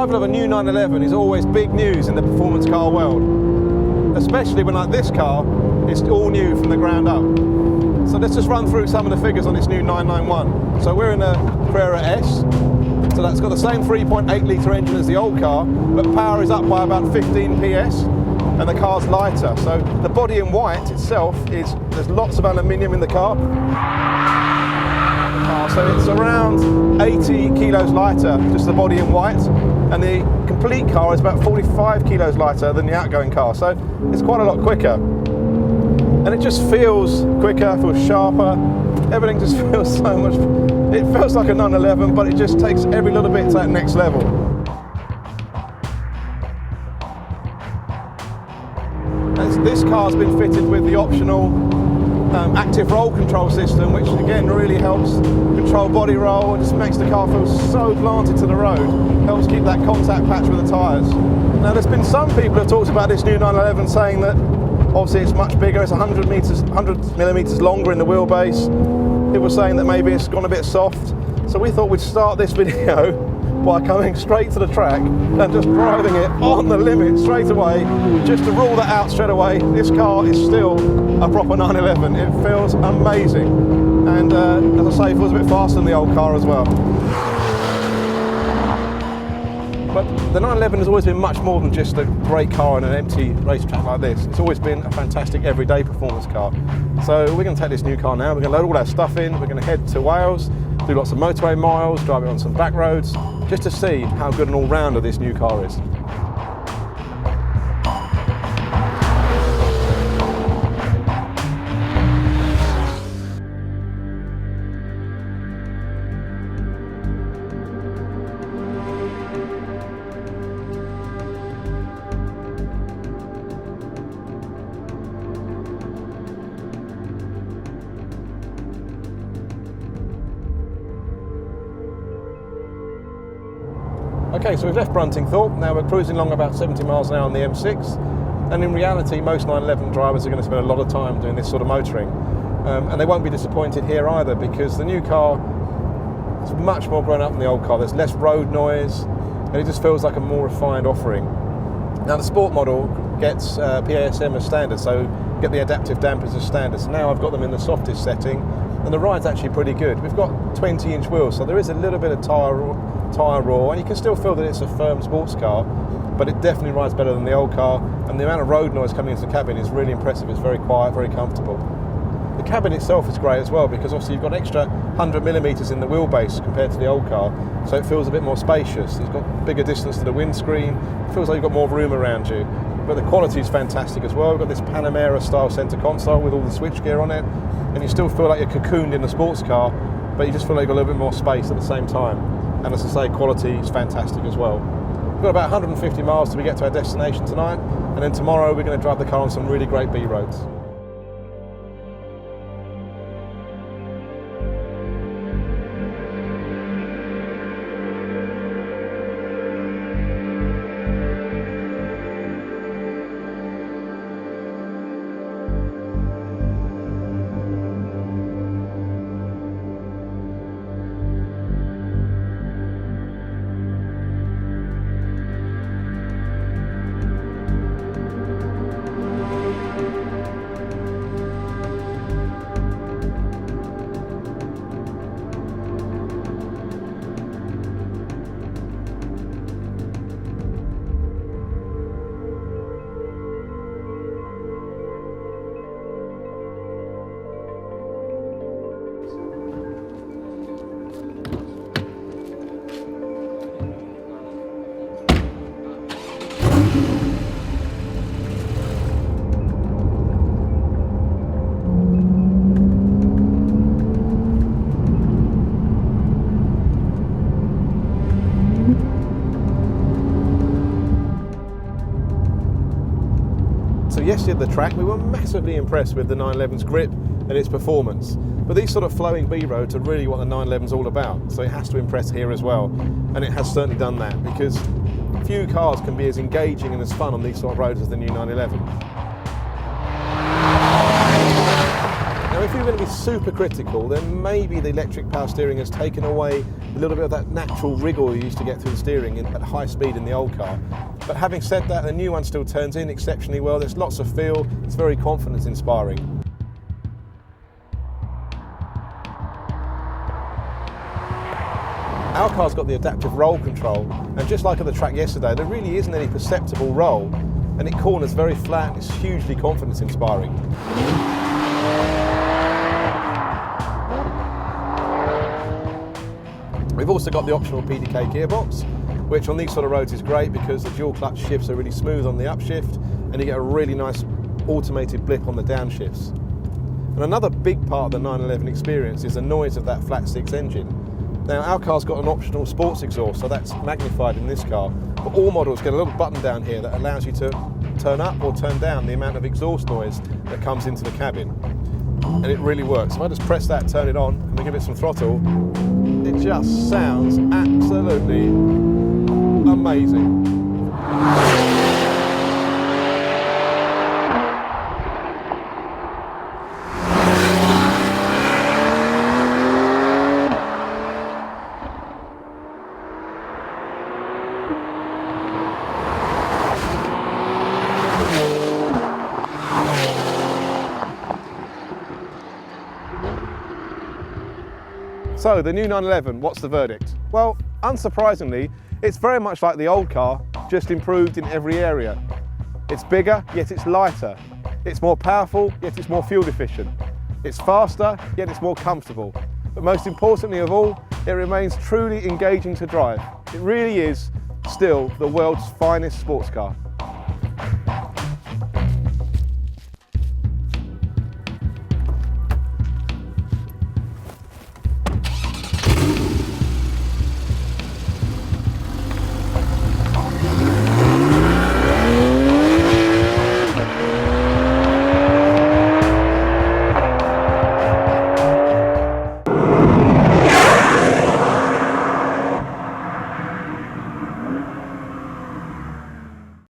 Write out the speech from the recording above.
arrival of a new 911 is always big news in the performance car world, especially when, like this car, it's all new from the ground up. So let's just run through some of the figures on this new 991. So we're in a Carrera S, so that's got the same 3.8 litre engine as the old car, but power is up by about 15 PS, and the car's lighter. So the body in white itself there's lots of aluminium in the car. So it's around 80 kilos lighter, just the body in white, and the complete car is about 45 kilos lighter than the outgoing car, so it's quite a lot quicker. And it just feels quicker, feels sharper, everything just feels so much, it feels like a 911, but it just takes every little bit to that next level. This car's been fitted with the optional active roll control system, which again really helps control body roll and just makes the car feel so planted to the road, helps keep that contact patch with the tyres. Now there's been some people who have talked about this new 911 saying that obviously it's much bigger, it's 100 millimetres longer in the wheelbase. People were saying that maybe it's gone a bit soft, so we thought we'd start this video by coming straight to the track and just driving it on the limit straight away, just to rule that out straight away. This car is still a proper 911. It feels amazing, and as I say, it feels a bit faster than the old car as well. But the 911 has always been much more than just a great car on an empty racetrack like this. It's always been a fantastic everyday performance car. So we're going to take this new car now, we're going to load all our stuff in, we're going to head to Wales, do lots of motorway miles, drive it on some back roads, just to see how good an all-rounder this new car is. Okay, so we've left Bruntingthorpe, now we're cruising along about 70 miles an hour on the M6, and in reality most 911 drivers are going to spend a lot of time doing this sort of motoring, and they won't be disappointed here either, because the new car is much more grown up than the old car. There's less road noise, and it just feels like a more refined offering. Now the sport model gets PASM as standard, so get the adaptive dampers as standard, so now I've got them in the softest setting, and the ride's actually pretty good. We've got 20-inch wheels, so there is a little bit of tyre roar, and you can still feel that it's a firm sports car, but it definitely rides better than the old car, and the amount of road noise coming into the cabin is really impressive. It's very quiet, very comfortable. The cabin itself is great as well, because obviously you've got an extra 100 millimetres in the wheelbase compared to the old car, so it feels a bit more spacious. It's got bigger distance to the windscreen, it feels like you've got more room around you. But the quality is fantastic as well. We've got this Panamera style centre console with all the switchgear on it, and you still feel like you're cocooned in a sports car, but you just feel like you've got a little bit more space at the same time. And as I say, quality is fantastic as well. We've got about 150 miles till we get to our destination tonight, and then tomorrow we're going to drive the car on some really great B roads. Yesterday at the track we were massively impressed with the 911's grip and its performance, but these sort of flowing B roads are really what the 911's all about, so it has to impress here as well, and it has certainly done that, because few cars can be as engaging and as fun on these sort of roads as the new 911. Now if you're going to be is super critical, then maybe the electric power steering has taken away a little bit of that natural wriggle you used to get through the steering at high speed in the old car. But having said that, the new one still turns in exceptionally well. There's lots of feel. It's very confidence inspiring. Our car's got the adaptive roll control, and just like on the track yesterday, there really isn't any perceptible roll, and it corners very flat and it's hugely confidence inspiring. We've also got the optional PDK gearbox, which on these sort of roads is great because the dual clutch shifts are really smooth on the upshift and you get a really nice automated blip on the downshifts. And another big part of the 911 experience is the noise of that flat six engine. Now our car's got an optional sports exhaust, so that's magnified in this car, but all models get a little button down here that allows you to turn up or turn down the amount of exhaust noise that comes into the cabin. And it really works. If I just press that, turn it on, and we give it some throttle, it just sounds absolutely amazing. So the new 911, what's the verdict? Well, unsurprisingly, it's very much like the old car, just improved in every area. It's bigger, yet it's lighter. It's more powerful, yet it's more fuel efficient. It's faster, yet it's more comfortable. But most importantly of all, it remains truly engaging to drive. It really is still the world's finest sports car.